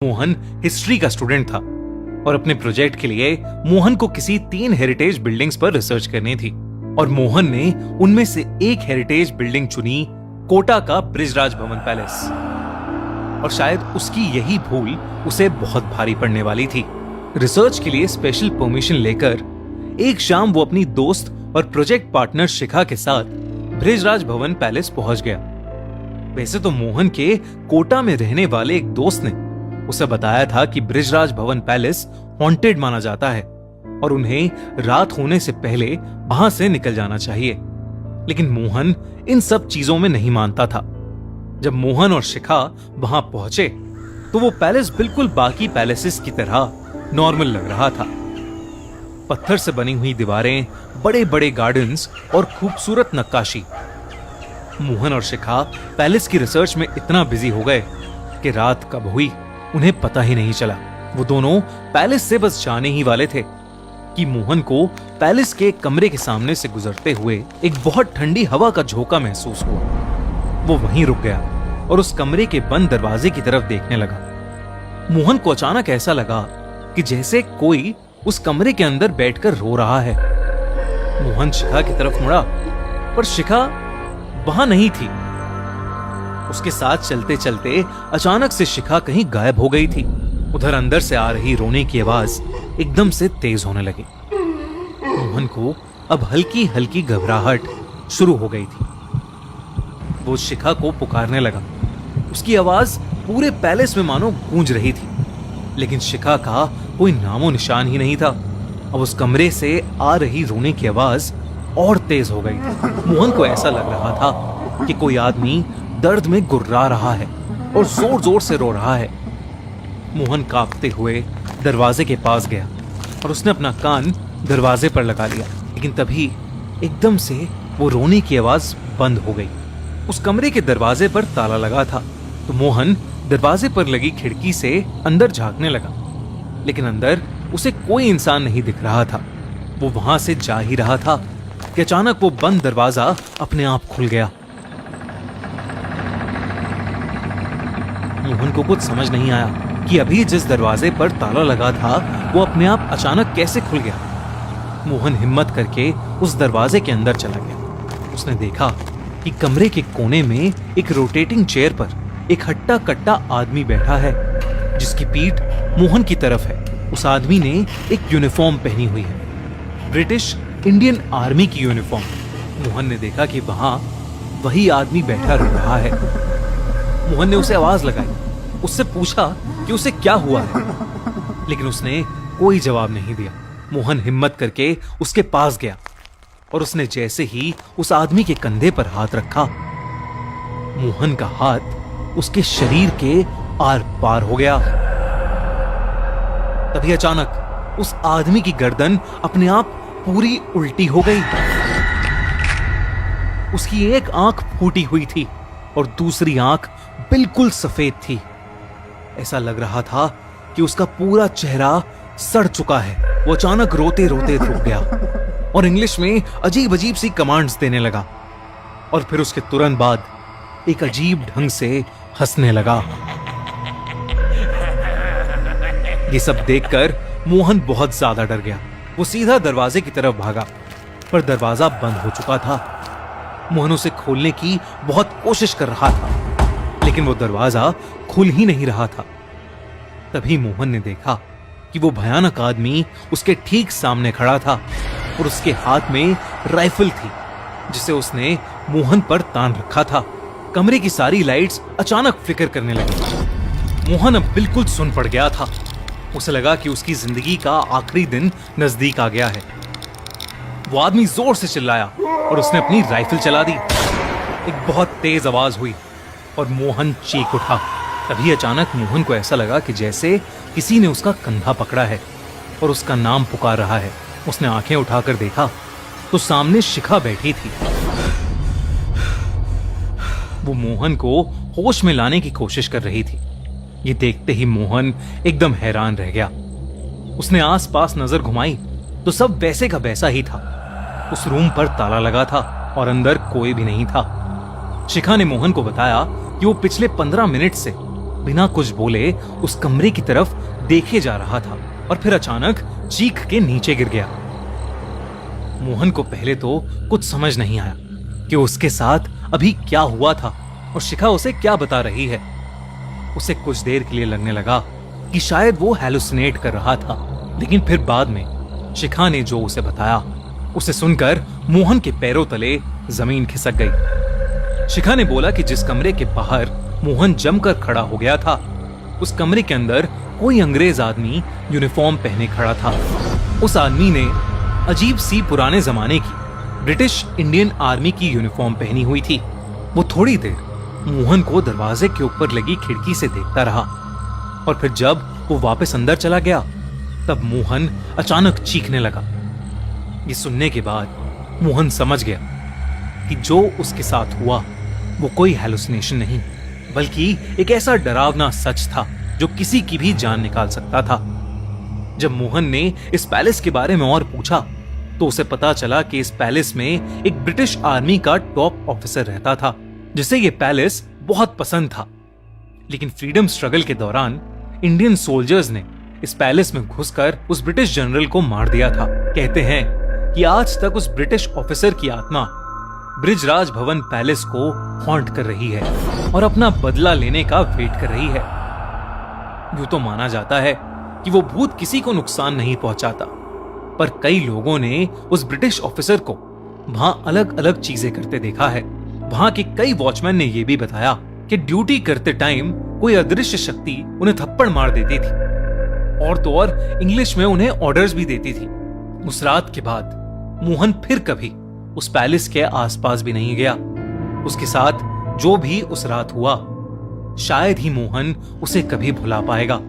Mohan history का student था और अपने प्रोजेक्ट के लिए मोहन को किसी 3 हेरिटेज बिल्डिंग्स पर रिसर्च करनी थी और मोहन ने उनमें से एक हेरिटेज बिल्डिंग चुनी, कोटा का बृजराज भवन पैलेस। और शायद उसकी यही भूल उसे बहुत भारी पड़ने वाली थी। रिसर्च के लिए स्पेशल परमिशन लेकर एक शाम वो अपनी दोस्त और प्रोजेक्ट पार्टनर शिखा के साथ बृजराज भवन पैलेस पहुंच गया। वैसे तो मोहन के कोटा में रहने वाले एक दोस्त ने उसे बताया था कि बृजराज भवन पैलेस हॉन्टेड माना जाता है और उन्हें रात होने से पहले वहां से निकल जाना चाहिए। लेकिन मोहन इन सब चीजों में नहीं मानता था। जब मोहन और शिखा वहां पहुंचे तो वो पैलेस बिल्कुल बाकी पैलेसेस की तरह नॉर्मल लग रहा था। पत्थर से बनी हुई दीवारें, बड़े बड़े गार्डन्स और खूबसूरत नक्काशी। मोहन और शिखा पैलेस की रिसर्च में इतना बिजी हो गए कि रात कब हुई उन्हें पता ही नहीं चला। वो दोनों पैलेस से बस जाने ही वाले थे कि मोहन को पैलेस के कमरे के सामने से गुजरते हुए एक बहुत ठंडी हवा का झोंका महसूस हुआ। वो वहीं रुक गया और उस कमरे के बंद दरवाजे की तरफ देखने लगा। मोहन को अचानक ऐसा लगा कि जैसे कोई उस कमरे के अंदर बैठकर रो रहा है। मोहन शिखा की तरफ मुड़ा पर शिखा वहां नहीं थी। उसके साथ चलते चलते अचानक से शिखा कहीं गायब हो गई थी। उधर अंदर से आ रही रोने की आवाज एकदम से तेज होने लगी। मोहन को अब हल्की हल्की घबराहट शुरू हो गई थी। वो शिखा को पुकारने लगा। उसकी आवाज पूरे पैलेस में मानो गूंज रही थी, लेकिन शिखा का कोई नामो निशान ही नहीं था। अब उस कमरे से आ रही रोने की आवाज और तेज हो गई थी। मोहन को ऐसा लग रहा था कि कोई आदमी दर्द में गुर्रा रहा है और जोर जोर से रो रहा है। मोहन कांपते हुए दरवाजे के पास गया और उसने अपना कान दरवाजे पर लगा लिया। लेकिन तभी एकदम से वो रोने की आवाज बंद हो गई। उस कमरे के दरवाजे पर ताला लगा था तो मोहन दरवाजे पर लगी खिड़की से अंदर झांकने लगा, लेकिन अंदर उसे कोई इंसान नहीं दिख रहा था। वो वहां से जा ही रहा था कि अचानक वो बंद दरवाजा अपने आप खुल गया। मोहन को कुछ समझ नहीं आया कि अभी जिस दरवाजे पर ताला लगा था वो अपने आप अचानक कैसे खुल गया। मोहन हिम्मत करके उस दरवाजे के अंदर चला गया। उसने देखा कि कमरे के कोने में एक रोटेटिंग चेयर पर एक हट्टा कट्टा आदमी बैठा है जिसकी पीठ मोहन की तरफ है। उस आदमी ने एक यूनिफॉर्म पहनी हुई है, ब्रिटिश इंडियन आर्मी की यूनिफॉर्म। मोहन ने देखा कि वहां वही आदमी बैठा रो रहा है। मोहन ने उसे आवाज लगाई, उससे पूछा कि उसे क्या हुआ है, लेकिन उसने कोई जवाब नहीं दिया। मोहन हिम्मत करके उसके पास गया और उसने जैसे ही उस आदमी के कंधे पर हाथ रखा, मोहन का हाथ उसके शरीर के आर पार हो गया। तभी अचानक उस आदमी की गर्दन अपने आप पूरी उल्टी हो गई। उसकी एक आंख फूटी हुई थी और दूसरी आंख बिल्कुल सफेद थी। ऐसा लग रहा था कि उसका पूरा चेहरा सड़ चुका है। वो अचानक रोते रोते रुक गया और इंग्लिश में अजीब अजीब सी कमांड्स देने लगा और फिर उसके तुरंत बाद एक अजीब ढंग से हंसने लगा। ये सब देखकर मोहन बहुत ज्यादा डर गया। वो सीधा दरवाजे की तरफ भागा पर दरवाजा बंद हो चुका था। मोहन उसे खोलने की बहुत कोशिश कर रहा था, लेकिन वो दरवाजा खुल ही नहीं रहा था। तभी मोहन ने देखा कि वो भयानक आदमी उसके ठीक सामने खड़ा था और उसके हाथ में राइफल थी जिसे उसने मोहन पर तान रखा था। कमरे की सारी लाइट्स अचानक फ्लिकर करने लगी। मोहन अब बिल्कुल सुन पड़ गया था। उसे लगा कि उसकी जिंदगी का आखिरी दिन नजदीक आ गया है। वो आदमी जोर से चिल्लाया और उसने अपनी राइफल चला दी। एक बहुत तेज आवाज हुई और मोहन चीख उठा। तभी अचानक मोहन को ऐसा लगा कि जैसे किसी ने उसका कंधा पकड़ा है और उसका नाम पुकार रहा है। उसने आंखें उठाकर देखा तो सामने शिखा बैठी थी। वो मोहन को होश में लाने की कोशिश कर रही थी। ये देखते ही मोहन एकदम हैरान रह गया। उसने आसपास नजर घुमाई तो सब वैसे का वैसा ही था। उस रूम पर ताला लगा था और अंदर कोई भी नहीं था। शिखा ने मोहन को बताया कि वो पिछले 15 मिनट से बिना कुछ बोले उस कमरे की तरफ देखे जा रहा था और फिर अचानक चीख के नीचे गिर गया। मोहन को पहले तो कुछ समझ नहीं आया कि उसके साथ अभी क्या हुआ था और शिखा उसे क्या बता रही है। उसे कुछ देर के लिए लगने लगा कि शायद वो हैलुसिनेट कर रहा था, लेकिन फिर बाद में शिखा ने जो उसे बताया उसे सुनकर मोहन के पैरों तले जमीन खिसक गई। शिखा ने बोला कि जिस कमरे के बाहर मोहन जमकर खड़ा हो गया था, उस कमरे के अंदर कोई अंग्रेज आदमी यूनिफॉर्म पहने खड़ा था। उस आदमी ने अजीब सी पुराने जमाने की ब्रिटिश इंडियन आर्मी की यूनिफॉर्म पहनी हुई थी। वो थोड़ी देर मोहन को दरवाजे के ऊपर लगी खिड़की से देखता रहा और फिर जब वो वापस अंदर चला गया तब मोहन अचानक चीखने लगा। ये सुनने के बाद मोहन समझ गया कि जो उसके साथ हुआ वो कोई हैलुसिनेशन नहीं, बल्कि एक ऐसा डरावना सच था जो किसी की भी जान निकाल सकता था। जब मोहन ने इस पैलेस के बारे में और पूछा तो उसे पता चला कि इस पैलेस में एक ब्रिटिश आर्मी का टॉप ऑफिसर रहता था जिसे ये पैलेस बहुत पसंद था। लेकिन फ्रीडम स्ट्रगल के दौरान इंडियन सोल्जर्स ने इस पैलेस में घुसकर उस ब्रिटिश जनरल को मार दिया था। कहते हैं कि आज तक उस ब्रिटिश ऑफिसर की आत्मा ब्रिजराज भवन पैलेस को हॉन्ट कर रही है और अपना बदला लेने का वेट कर रही है। यूं तो माना जाता है कि वो भूत किसी को नुकसान नहीं पहुंचाता, पर कई लोगों ने उस ब्रिटिश ऑफिसर को वहां अलग अलग चीजें करते देखा है। वहां के कई वॉचमैन ने यह भी बताया कि ड्यूटी करते टाइम कोई अदृश्य शक्ति उन्हें थप्पड़ मार देती थी और तो और इंग्लिश में उन्हें ऑर्डर्स भी देती थी। उस रात के बाद मोहन फिर कभी उस पैलेस के आसपास भी नहीं गया। उसके साथ जो भी उस रात हुआ शायद ही मोहन उसे कभी भुला पाएगा।